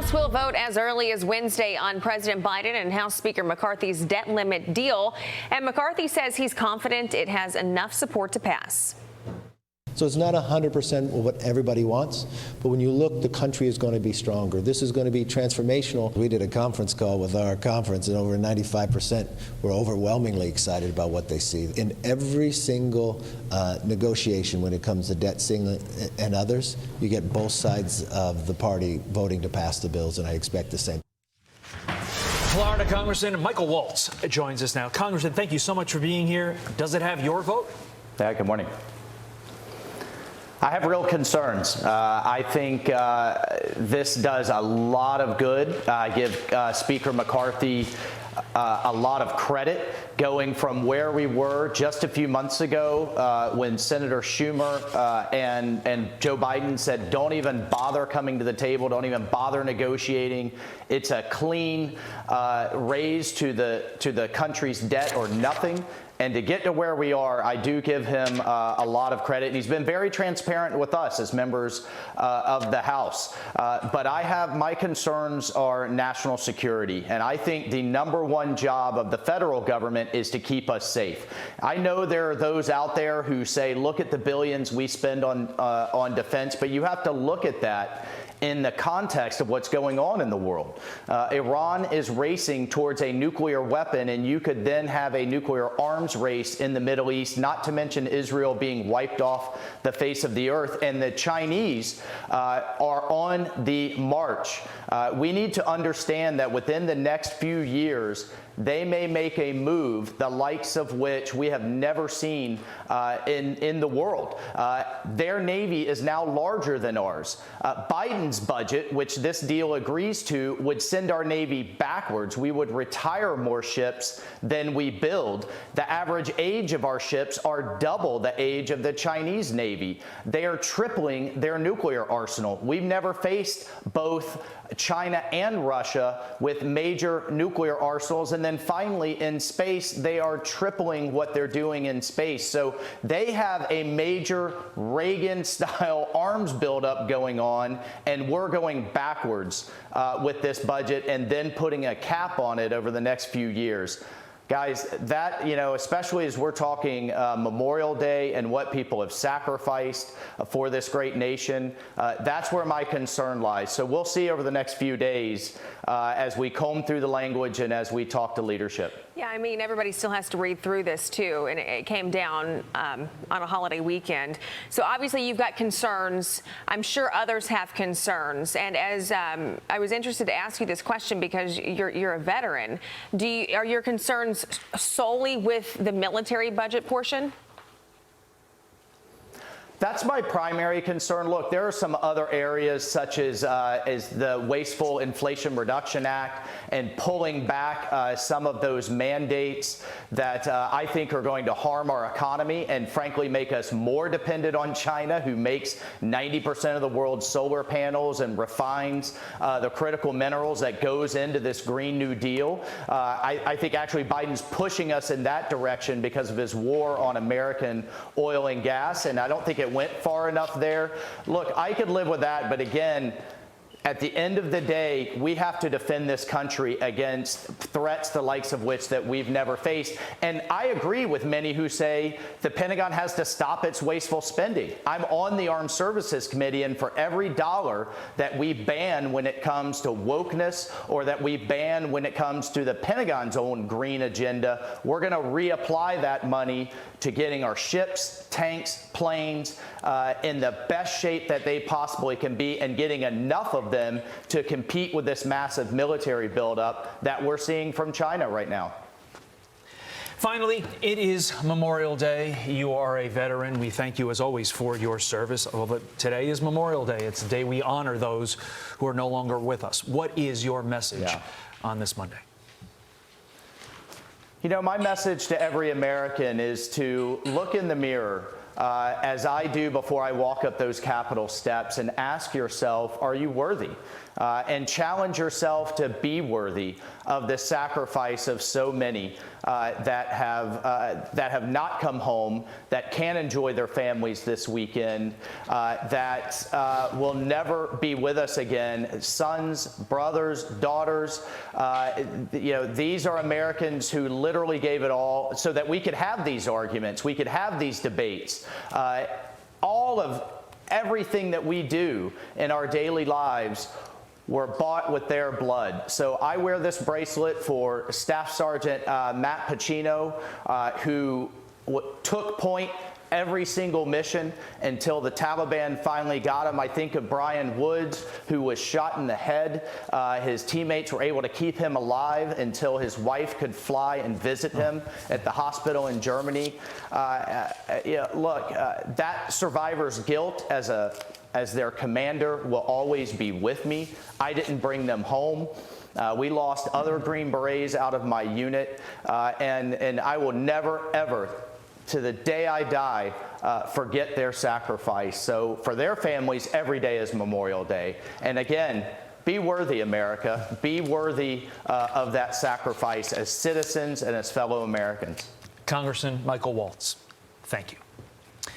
House will vote as early as Wednesday on President Biden and House Speaker McCarthy's debt limit deal. And McCarthy says he's confident it has enough support to pass. So it's not 100% what everybody wants, but when you look, the country is going to be stronger. This is going to be transformational. We did a conference call with our conference, and over 95% were overwhelmingly excited about what they see. In every single negotiation when it comes to debt ceiling and others, you get both sides of the party voting to pass the bills, and I expect the same. Florida Congressman Michael Waltz joins us now. Congressman, thank you so much for being here. Does it have your vote? Yeah, good morning. I have real concerns. I think this does a lot of good. I give Speaker McCarthy a lot of credit, going from where we were just a few months ago when Senator Schumer and Joe Biden said, don't even bother coming to the table, don't even bother negotiating. It's a clean raise to the country's debt or nothing. And to get to where we are, I do give him a lot of credit. And he's been very transparent with us as members of the House. But my concerns are national security. And I think the #1 job of the federal government is to keep us safe. I know there are those out there who say, look at the billions we spend on defense, but you have to look at that in the context of what's going on in the world. Iran is racing towards a nuclear weapon, and you could then have a nuclear arms race in the Middle East, not to mention Israel being wiped off the face of the earth, and the Chinese are on the march. We need to understand that within the next few years, they may make a move the likes of which we have never seen in the world. Their Navy is now larger than ours. Biden's budget, which this deal agrees to, would send our Navy backwards. We would retire more ships than we build. The average age of our ships are double the age of the Chinese Navy. They are tripling their nuclear arsenal. We've never faced both China and Russia with major nuclear arsenals. And then finally, in space, they are tripling what they're doing in space. So they have a major Reagan-style arms buildup going on, and we're going backwards with this budget and then putting a cap on it over the next few years. Guys, that, especially as we're talking Memorial Day and what people have sacrificed for this great nation, that's where my concern lies. So we'll see over the next few days as we comb through the language and as we talk to leadership. Yeah, I mean, everybody still has to read through this, too, and it came down on a holiday weekend. So obviously you've got concerns. I'm sure others have concerns. And as I was interested to ask you this question because you're a veteran, are your concerns solely with the military budget portion? That's my primary concern. Look, there are some other areas such as the Wasteful Inflation Reduction Act and pulling back some of those mandates that I think are going to harm our economy and frankly make us more dependent on China, who makes 90% of the world's solar panels and refines the critical minerals that goes into this Green New Deal. I think actually Biden's pushing us in that direction because of his war on American oil and gas, and I don't think it went far enough there. Look, I could live with that, but again, at the end of the day, we have to defend this country against threats the likes of which that we've never faced. And I agree with many who say the Pentagon has to stop its wasteful spending. I'm on the Armed Services Committee, and for every dollar that we ban when it comes to wokeness or that we ban when it comes to the Pentagon's own green agenda, we're going to reapply that money to getting our ships, tanks, planes in the best shape that they possibly can be and getting enough of them to compete with this massive military buildup that we're seeing from China right now. Finally, it is Memorial Day. You are a veteran. We thank you, as always, for your service. But today is Memorial Day. It's the day we honor those who are no longer with us. What is your message on this Monday? My message to every American is to look in the mirror as I do before I walk up those Capitol steps, and ask yourself, are you worthy? And challenge yourself to be worthy of the sacrifice of so many that have not come home, that can enjoy their families this weekend, that will never be with us again. Sons, brothers, daughters, these are Americans who literally gave it all so that we could have these arguments, we could have these debates. All of everything that we do in our daily lives were bought with their blood. So I wear this bracelet for Staff Sergeant Matt Pacino, who took point every single mission until the Taliban finally got him. I think of Brian Woods, who was shot in the head. His teammates were able to keep him alive until his wife could fly and visit him at the hospital in Germany. That survivor's guilt as their commander will always be with me. I didn't bring them home. We lost other Green Berets out of my unit, and I will never, ever, to the day I die, forget their sacrifice. So for their families, every day is Memorial Day. And again, be worthy, America. Be worthy of that sacrifice as citizens and as fellow Americans. Congressman Michael Waltz, thank you.